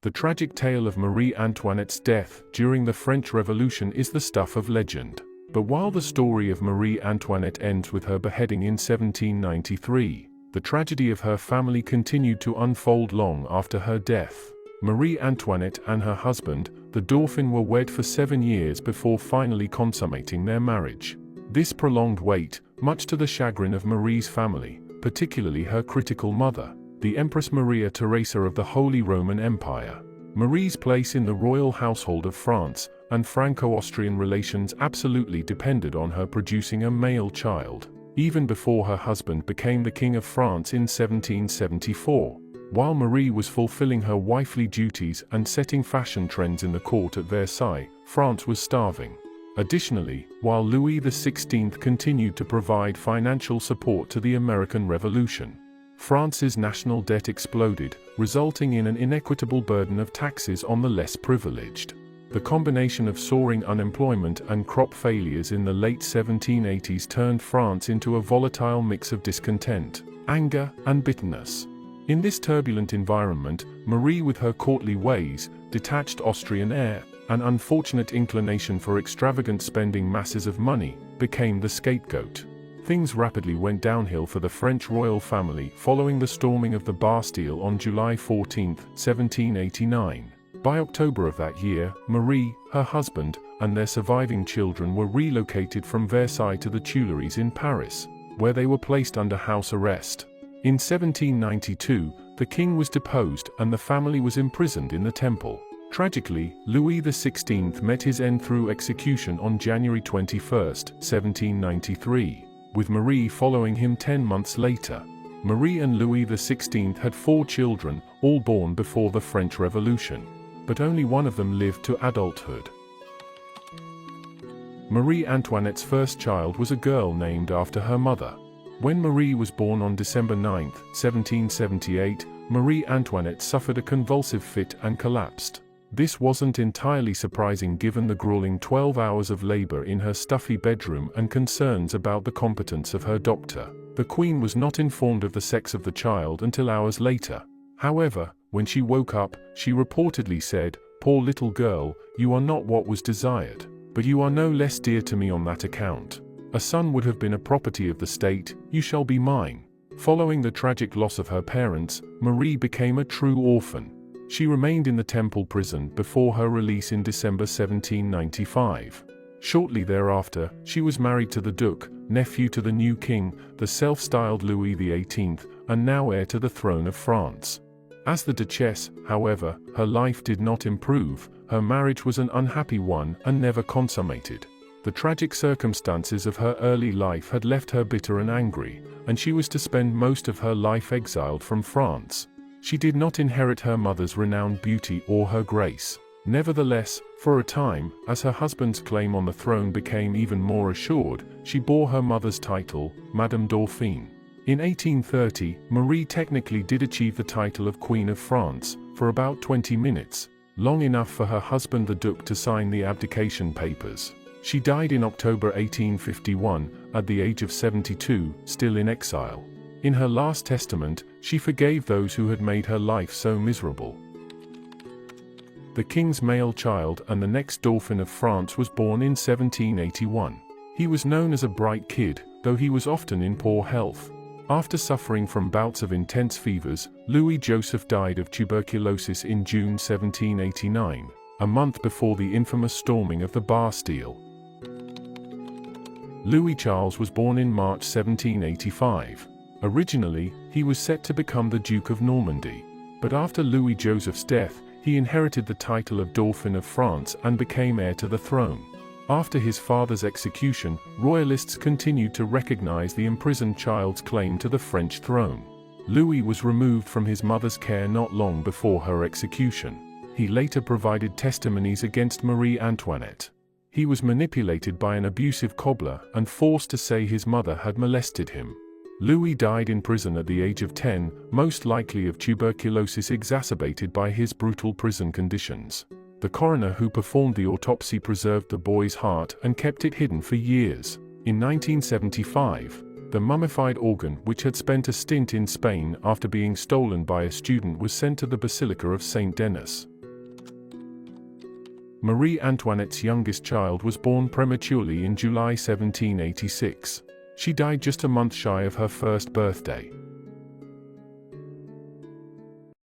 The tragic tale of Marie Antoinette's death during the French Revolution is the stuff of legend. But while the story of Marie Antoinette ends with her beheading in 1793, the tragedy of her family continued to unfold long after her death. Marie Antoinette and her husband, the Dauphin, were wed for 7 years before finally consummating their marriage. This prolonged wait, much to the chagrin of Marie's family, particularly her critical mother, the Empress Maria Theresa of the Holy Roman Empire. Marie's place in the royal household of France and Franco-Austrian relations absolutely depended on her producing a male child, even before her husband became the King of France in 1774. While Marie was fulfilling her wifely duties and setting fashion trends in the court at Versailles, France was starving. Additionally, while Louis XVI continued to provide financial support to the American Revolution, France's national debt exploded, resulting in an inequitable burden of taxes on the less privileged. The combination of soaring unemployment and crop failures in the late 1780s turned France into a volatile mix of discontent, anger, and bitterness. In this turbulent environment, Marie, with her courtly ways, detached Austrian air, and unfortunate inclination for extravagant spending masses of money, became the scapegoat. Things rapidly went downhill for the French royal family following the storming of the Bastille on July 14, 1789. By October of that year, Marie, her husband, and their surviving children were relocated from Versailles to the Tuileries in Paris, where they were placed under house arrest. In 1792, the king was deposed and the family was imprisoned in the Temple. Tragically, Louis XVI met his end through execution on January 21, 1793. With Marie following him 10 months later. Marie and Louis XVI had 4 children, all born before the French Revolution. But only one of them lived to adulthood. Marie Antoinette's first child was a girl named after her mother. When Marie was born on December 9, 1778, Marie Antoinette suffered a convulsive fit and collapsed. This wasn't entirely surprising given the grueling 12 hours of labor in her stuffy bedroom and concerns about the competence of her doctor. The Queen was not informed of the sex of the child until hours later. However, when she woke up, she reportedly said, "Poor little girl, you are not what was desired, but you are no less dear to me on that account. A son would have been a property of the state, you shall be mine." Following the tragic loss of her parents, Marie became a true orphan. She remained in the Temple prison before her release in December 1795. Shortly thereafter, she was married to the Duke, nephew to the new king, the self-styled Louis XVIII, and now heir to the throne of France. As the Duchess, however, her life did not improve. Her marriage was an unhappy one and never consummated. The tragic circumstances of her early life had left her bitter and angry, and she was to spend most of her life exiled from France. She did not inherit her mother's renowned beauty or her grace. Nevertheless, for a time, as her husband's claim on the throne became even more assured, she bore her mother's title, Madame Dauphine. In 1830, Marie technically did achieve the title of Queen of France, for about 20 minutes, long enough for her husband the Duke to sign the abdication papers. She died in October 1851, at the age of 72, still in exile. In her last testament, she forgave those who had made her life so miserable. The king's male child and the next Dauphin of France was born in 1781. He was known as a bright kid, though he was often in poor health. After suffering from bouts of intense fevers, Louis Joseph died of tuberculosis in June 1789, a month before the infamous storming of the Bastille. Louis Charles was born in March 1785. Originally, he was set to become the Duke of Normandy, but after Louis Joseph's death, he inherited the title of Dauphin of France and became heir to the throne. After his father's execution, royalists continued to recognize the imprisoned child's claim to the French throne. Louis was removed from his mother's care not long before her execution. He later provided testimonies against Marie Antoinette. He was manipulated by an abusive cobbler and forced to say his mother had molested him. Louis died in prison at the age of 10, most likely of tuberculosis exacerbated by his brutal prison conditions. The coroner who performed the autopsy preserved the boy's heart and kept it hidden for years. In 1975, the mummified organ, which had spent a stint in Spain after being stolen by a student, was sent to the Basilica of Saint Denis. Marie Antoinette's youngest child was born prematurely in July 1786. She died just a month shy of her first birthday.